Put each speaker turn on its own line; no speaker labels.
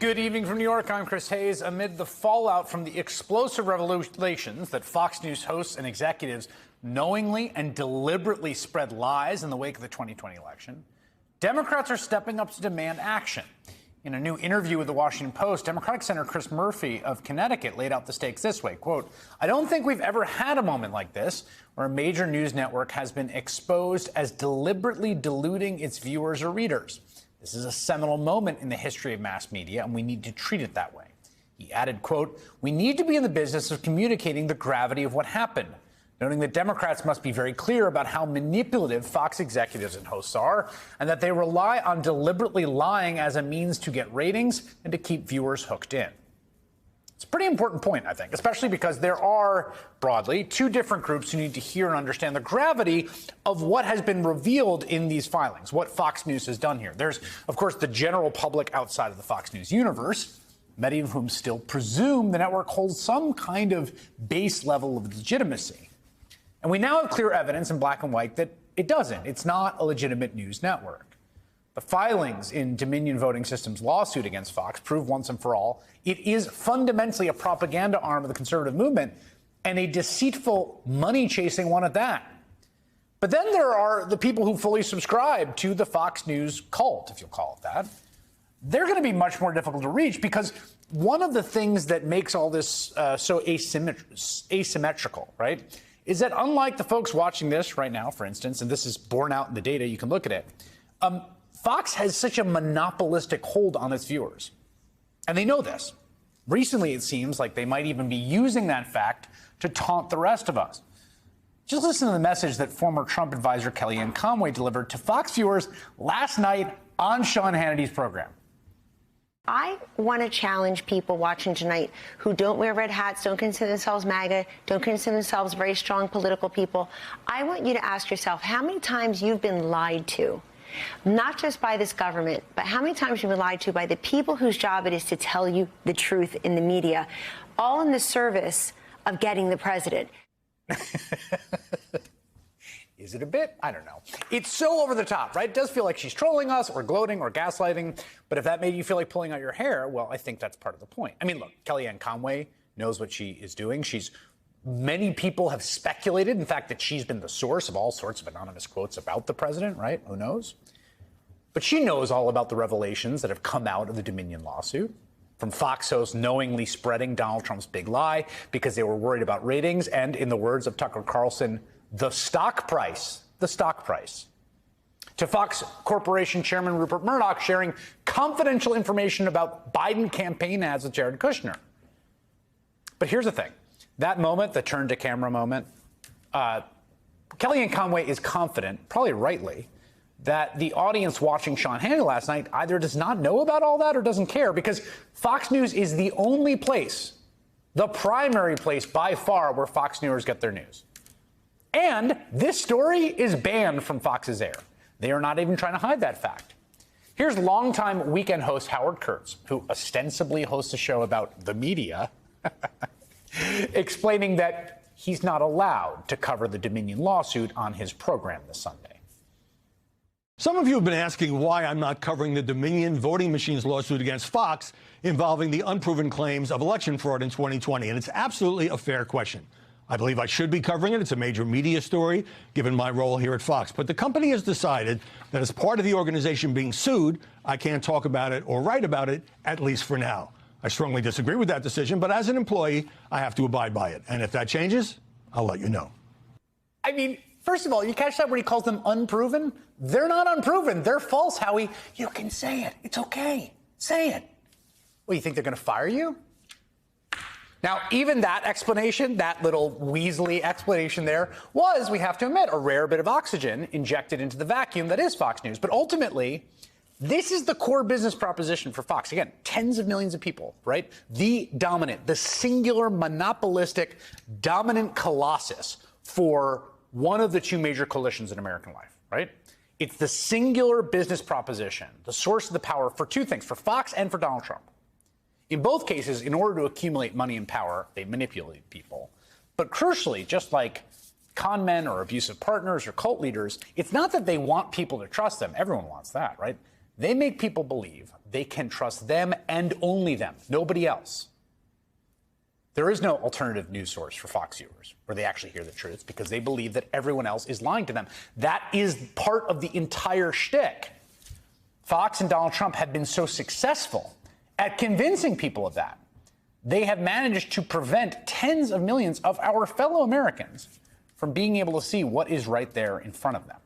Good evening from New York. I'm Chris Hayes. Amid the fallout from the explosive revelations that Fox News hosts and executives knowingly and deliberately spread lies in the wake of the 2020 election, Democrats are stepping up to demand action. In a new interview with the Washington Post, Democratic Senator Chris Murphy of Connecticut laid out the stakes this way, quote, "I don't think we've ever had a moment like this where a major news network has been exposed as deliberately deluding its viewers or readers. This is a seminal moment in the history of mass media, and we need to treat it that way." He added, quote, "We need to be in the business of communicating the gravity of what happened," noting that Democrats must be very clear about how manipulative Fox executives and hosts are, and that they rely on deliberately lying as a means to get ratings and to keep viewers hooked in. It's a pretty important point, I think, especially because there are, broadly, two different groups who need to hear and understand the gravity of what has been revealed in these filings, what Fox News has done here. There's, of course, the general public outside of the Fox News universe, many of whom still presume the network holds some kind of base level of legitimacy. And we now have clear evidence in black and white that it doesn't. It's not a legitimate news network. The filings in Dominion Voting Systems' lawsuit against Fox prove once and for all it is fundamentally a propaganda arm of the conservative movement, and a deceitful, money-chasing one at that. But then there are the people who fully subscribe to the Fox News cult, if you'll call it that. They're going to be much more difficult to reach because one of the things that makes all this so asymmetrical, right, is that unlike the folks watching this right now, for instance, and this is borne out in the data, you can look at it, Fox has such a monopolistic hold on its viewers. And they know this. Recently, it seems like they might even be using that fact to taunt the rest of us. Just listen to the message that former Trump advisor Kellyanne Conway delivered to Fox viewers last night on Sean Hannity's program.
I want to challenge people watching tonight who don't wear red hats, don't consider themselves MAGA, don't consider themselves very strong political people. I want you to ask yourself how many times you've been lied to. Not just by this government, but how many times you've been lied to by the people whose job it is to tell you the truth in the media, all in the service of getting the president.
Is it a bit? I don't know. It's so over the top, right? It does feel like she's trolling us or gloating or gaslighting. But if that made you feel like pulling out your hair, well, I think that's part of the point. I mean, look, Kellyanne Conway knows what she is doing. Many people have speculated, in fact, that she's been the source of all sorts of anonymous quotes about the president, right? Who knows? But she knows all about the revelations that have come out of the Dominion lawsuit, from Fox hosts knowingly spreading Donald Trump's big lie because they were worried about ratings, and in the words of Tucker Carlson, the stock price, to Fox Corporation Chairman Rupert Murdoch sharing confidential information about Biden campaign ads with Jared Kushner. But here's the thing. That moment, the turn to camera moment, Kellyanne Conway is confident, probably rightly, that the audience watching Sean Hannity last night either does not know about all that or doesn't care, because Fox News is the only place, the primary place by far, where Fox viewers get their news. And this story is banned from Fox's air. They are not even trying to hide that fact. Here's longtime weekend host Howard Kurtz, who ostensibly hosts a show about the media, explaining that he's not allowed to cover the Dominion lawsuit on his program this Sunday.
Some of you have been asking why I'm not covering the Dominion voting machines lawsuit against Fox involving the unproven claims of election fraud in 2020, and it's absolutely a fair question. I believe I should be covering it. It's a major media story, given my role here at Fox. But the company has decided that as part of the organization being sued, I can't talk about it or write about it, at least for now. I strongly disagree with that decision, but as an employee, I have to abide by it. And if that changes, I'll let you know.
I mean, first of all, you catch that when he calls them unproven? They're not unproven. They're false, Howie. You can say it. It's okay. Say it. Well, you think they're going to fire you? Now, even that explanation, that little Weasley explanation there, was, we have to admit, a rare bit of oxygen injected into the vacuum that is Fox News. But ultimately, this is the core business proposition for Fox. Again, tens of millions of people, right? The dominant, the singular, monopolistic, dominant colossus for one of the two major coalitions in American life, right? It's the singular business proposition, the source of the power for two things, for Fox and for Donald Trump. In both cases, in order to accumulate money and power, they manipulate people. But crucially, just like con men or abusive partners or cult leaders, it's not that they want people to trust them. Everyone wants that, right? They make people believe they can trust them and only them, nobody else. There is no alternative news source for Fox viewers where they actually hear the truth because they believe that everyone else is lying to them. That is part of the entire shtick. Fox and Donald Trump have been so successful at convincing people of that. They have managed to prevent tens of millions of our fellow Americans from being able to see what is right there in front of them.